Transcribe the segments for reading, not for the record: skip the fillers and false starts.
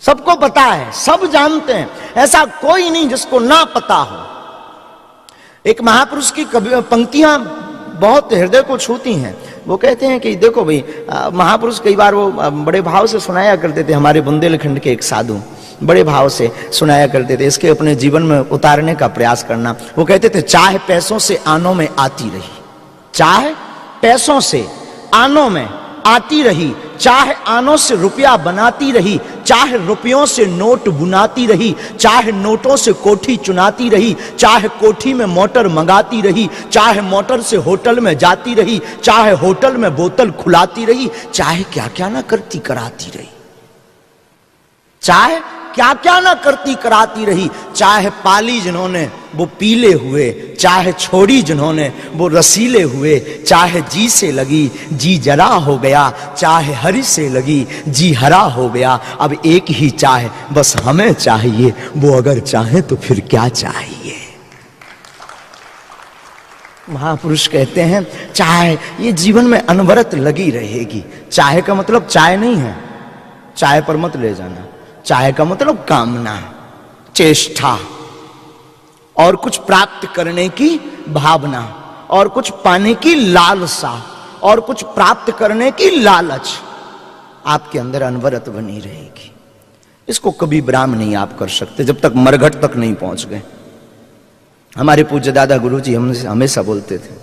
सबको पता है, सब जानते हैं, ऐसा कोई नहीं जिसको ना पता हो। एक महापुरुष की पंक्तियां बहुत हृदय को छूती हैं। वो कहते हैं कि देखो भाई, महापुरुष कई बार वो बड़े भाव से सुनाया करते थे, हमारे बुंदेलखंड के एक साधु बड़े भाव से सुनाया करते थे, इसके अपने जीवन में उतारने का प्रयास करना। वो कहते थे, चाहे पैसों से आनों में आती रही, चाहे पैसों से आनों में आती रही, चाहे आनों से रुपया बनाती रही, चाहे रुपयों से नोट बुनाती रही, चाहे नोटों से कोठी चुनाती रही, चाहे कोठी में मोटर मंगाती रही, चाहे मोटर से होटल में जाती रही, चाहे होटल में बोतल खुलाती रही, चाहे क्या क्या ना करती कराती रही, चाहे क्या क्या ना करती कराती रही, चाहे पाली जिन्होंने वो पीले हुए, चाहे छोड़ी जिन्होंने वो रसीले हुए, चाहे जी से लगी जी जरा हो गया, चाहे हरी से लगी जी हरा हो गया, अब एक ही चाहे बस हमें चाहिए, वो अगर चाहे तो फिर क्या चाहिए। महापुरुष कहते हैं चाहे ये जीवन में अनवरत लगी रहेगी। चाहे का मतलब चाय नहीं है, चाय पर मत ले जाना। चाहे का मतलब कामना, चेष्टा, और कुछ प्राप्त करने की भावना, और कुछ पाने की लालसा, और कुछ प्राप्त करने की लालच आपके अंदर अनवरत बनी रहेगी। इसको कभी विराम नहीं आप कर सकते जब तक मरघट तक नहीं पहुंच गए। हमारे पूज्य दादा गुरुजी हमसे हमेशा बोलते थे,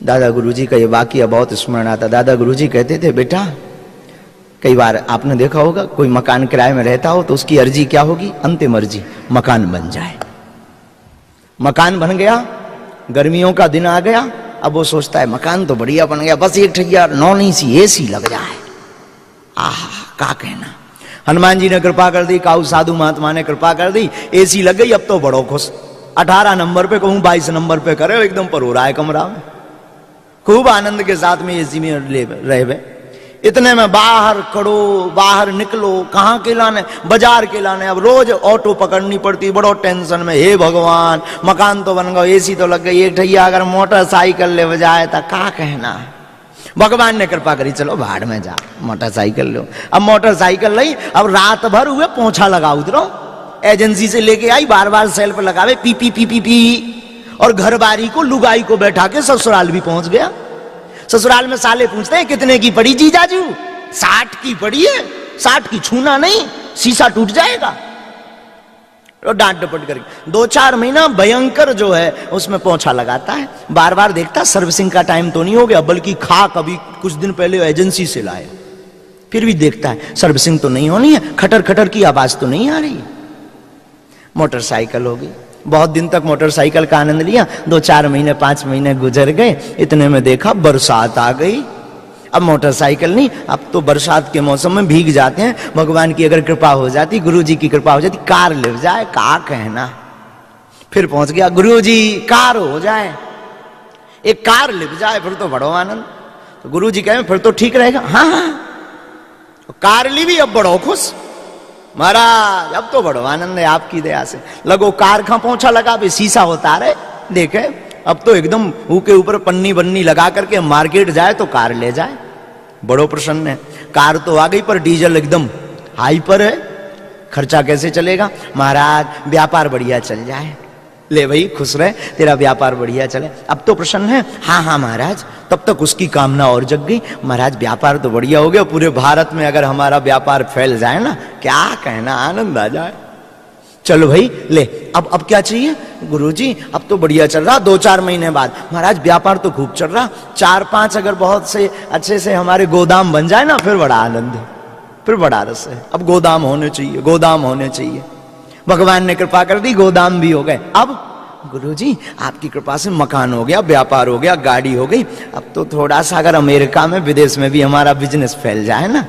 दादा गुरुजी का ये वाकया बहुत स्मरण आता। दादा गुरुजी कहते थे, बेटा कई बार आपने देखा होगा कोई मकान किराए में रहता हो तो उसकी अर्जी क्या होगी, अंतिम अर्जी मकान बन जाए। मकान बन गया, गर्मियों का दिन आ गया, अब वो सोचता है मकान तो बढ़िया बन गया, बस एक ठैया नॉन एसी एसी लग जाए। आह का कहना, हनुमान जी ने कृपा कर दी, काऊ साधु महात्मा ने कृपा कर दी, एसी लग गई, अब तो बड़ो खुश। 18 नंबर पे कहूं 22 नंबर पे करे, एकदम पर हो रहा है कमरा में, खूब आनंद के साथ में एसी में रहे। इतने में बाहर करो, बाहर निकलो, कहाँ के लाने, बाजार के लाने, अब रोज ऑटो पकड़नी पड़ती, बड़ो टेंशन में, हे भगवान मकान तो बन गया, एसी तो लग गई, एक ठैया अगर मोटरसाइकिल ले बजाए तो क्या कहना। भगवान ने कृपा करी, चलो भाड़ में जा मोटरसाइकिल लो। अब मोटरसाइकिल ली, अब रात भर हुए पोछा लगा उतरो, एजेंसी से लेके आई, बार बार सेल्फ लगावे, P P P P P, और घर बारी को लुगाई को बैठा के ससुराल भी पहुंच गया। ससुराल में साले पूछते हैं कितने की पड़ी जीजाजू, 60 की पड़ी है, 60 की छूना नहीं, शीशा टूट जाएगा। और डांट डपट करके 2-4 महीना भयंकर जो है उसमें पोछा लगाता है, बार बार देखता सर्विसिंग का टाइम तो नहीं हो गया, बल्कि खाक अभी कुछ दिन पहले एजेंसी से लाए, फिर भी देखता है सर्विसिंग तो नहीं होनी है, खटर खटर की आवाज तो नहीं आ रही है। मोटरसाइकिल होगी, बहुत दिन तक मोटरसाइकिल का आनंद लिया, 2-4 महीने 5 महीने गुजर गए, इतने में देखा बरसात आ गई। अब मोटरसाइकिल नहीं, अब तो बरसात के मौसम में भीग जाते हैं, भगवान की अगर कृपा हो जाती, गुरुजी की कृपा हो जाती, कार ले जाए, का कहना। फिर पहुंच गया, गुरुजी कार हो जाए, एक कार ले जाए, फिर तो बड़ो आनंद। तो गुरुजी कहे फिर तो ठीक रहेगा, हाँ हाँ, तो कार ली भी, अब बड़ो खुश, महाराज अब तो बड़ो आनंद है आपकी दया से। लगो कार का पोछा लगा भी, शीशा होता रहे, देखे अब तो एकदम के ऊपर पन्नी बन्नी लगा करके मार्केट जाए तो कार ले जाए, बड़ो प्रसन्न है। कार तो आ गई पर डीजल एकदम हाई पर है, खर्चा कैसे चलेगा, महाराज व्यापार बढ़िया चल जाए, ले भाई खुश रहे, तेरा व्यापार बढ़िया चले, अब तो प्रसन्न है। हाँ हाँ महाराज, तब तक उसकी कामना और जग गई, महाराज व्यापार तो बढ़िया हो गया, पूरे भारत में अगर हमारा व्यापार फैल जाए ना, क्या कहना, आनंद आ जाए। चलो भाई ले, अब क्या चाहिए, गुरुजी अब तो बढ़िया चल रहा, 2-4 महीने बाद, महाराज व्यापार तो खूब चल रहा, 4-5 अगर बहुत से अच्छे से हमारे गोदाम बन जाए ना, फिर बड़ा आनंद है, फिर बड़ा रस है। अब गोदाम होने चाहिए, गोदाम होने चाहिए। भगवान ने कृपा कर दी, गोदाम भी हो गए। अब गुरुजी आपकी कृपा से मकान हो गया, व्यापार हो गया, गाड़ी हो गई, अब तो थोड़ा सा अगर अमेरिका में विदेश में भी हमारा बिजनेस फैल जाए ना,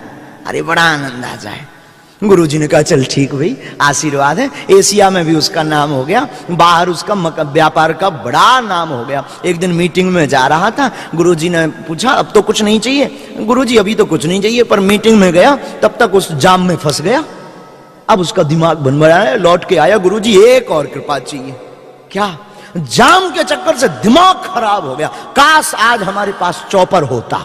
अरे बड़ा आनंद आ जाए। गुरुजी ने कहा चल ठीक भाई, आशीर्वाद है। एशिया में भी उसका नाम हो गया, बाहर उसका व्यापार का बड़ा नाम हो गया। एक दिन मीटिंग में जा रहा था, गुरुजी ने पूछा अब तो कुछ नहीं चाहिए, गुरुजी अभी तो कुछ नहीं चाहिए, पर मीटिंग में गया तब तक उस जाम में फंस गया। अब उसका दिमाग बन रहा है, लौट के आया, गुरुजी एक और कृपा चाहिए। क्या, जाम के चक्कर से दिमाग खराब हो गया, काश आज हमारे पास चॉपर होता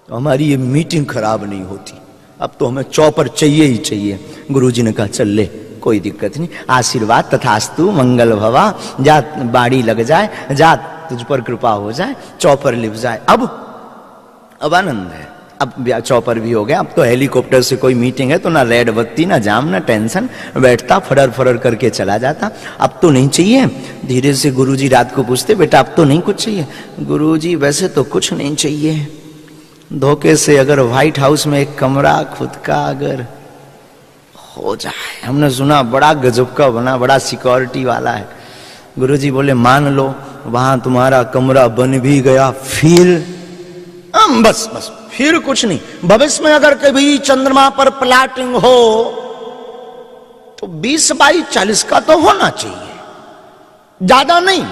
तो हमारी ये मीटिंग खराब नहीं होती। अब तो हमें चौपर चाहिए ही चाहिए। गुरुजी ने कहा चल ले, कोई दिक्कत नहीं, आशीर्वाद तथास्तु, मंगल भवा, जा बाड़ी लग जाए, जा तुझ पर कृपा हो जाए, चौपर लिप जाए। अब आनंद है, अब चौपर भी हो गया। अब तो हेलीकॉप्टर से कोई मीटिंग है तो ना रेड बत्ती, ना जाम, ना टेंशन, बैठता फरर फरर करके चला जाता। अब तो नहीं चाहिए। धीरे से गुरुजी रात को पूछते, बेटा अब तो नहीं कुछ चाहिए? गुरुजी वैसे तो कुछ नहीं चाहिए, धोखे से अगर व्हाइट हाउस में एक कमरा खुद का अगर हो जाए। हमने सुना बड़ा गजब का बना, बड़ा सिक्योरिटी वाला है। गुरुजी बोले मान लो वहां तुम्हारा कमरा बन भी गया, फिर बस फिर कुछ नहीं। भविष्य में अगर कभी चंद्रमा पर प्लाटिंग हो तो 20 बाई 40 का तो होना चाहिए, ज्यादा नहीं।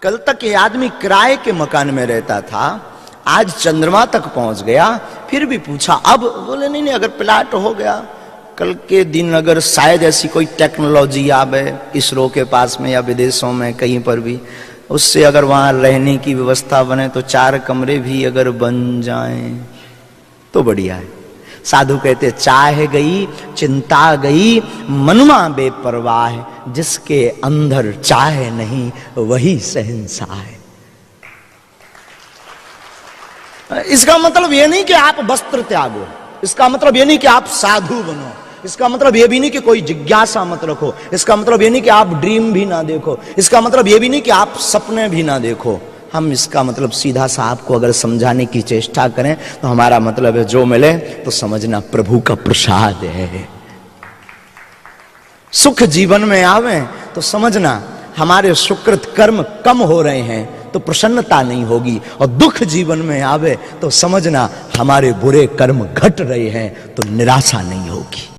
कल तक ये आदमी किराए के मकान में रहता था, आज चंद्रमा तक पहुंच गया, फिर भी पूछा अब? बोले नहीं, अगर प्लाट हो गया, कल के दिन अगर शायद ऐसी कोई टेक्नोलॉजी आवे इसरो के पास में या विदेशों में कहीं पर भी, उससे अगर वहां रहने की व्यवस्था बने तो 4 कमरे भी अगर बन जाएं तो बढ़िया है। साधु कहते चाह गई चिंता गई मनुमा बेपरवाह, जिसके अंदर चाह नहीं वही शहंशाह है। इसका मतलब ये नहीं कि आप वस्त्र त्यागो, इसका मतलब ये नहीं कि आप साधु बनो, इसका मतलब ये भी नहीं कि कोई जिज्ञासा मत रखो, इसका मतलब ये नहीं कि आप ड्रीम भी ना देखो, इसका मतलब ये भी नहीं कि आप सपने भी ना देखो। हम इसका मतलब सीधा सा आपको अगर समझाने की चेष्टा करें तो हमारा मतलब है जो मिले तो समझना प्रभु का प्रसाद है। सुख जीवन में आवे तो समझना हमारे सुकृत कर्म कम हो रहे हैं तो प्रसन्नता नहीं होगी, और दुख जीवन में आवे तो समझना हमारे बुरे कर्म घट रहे हैं तो निराशा नहीं होगी।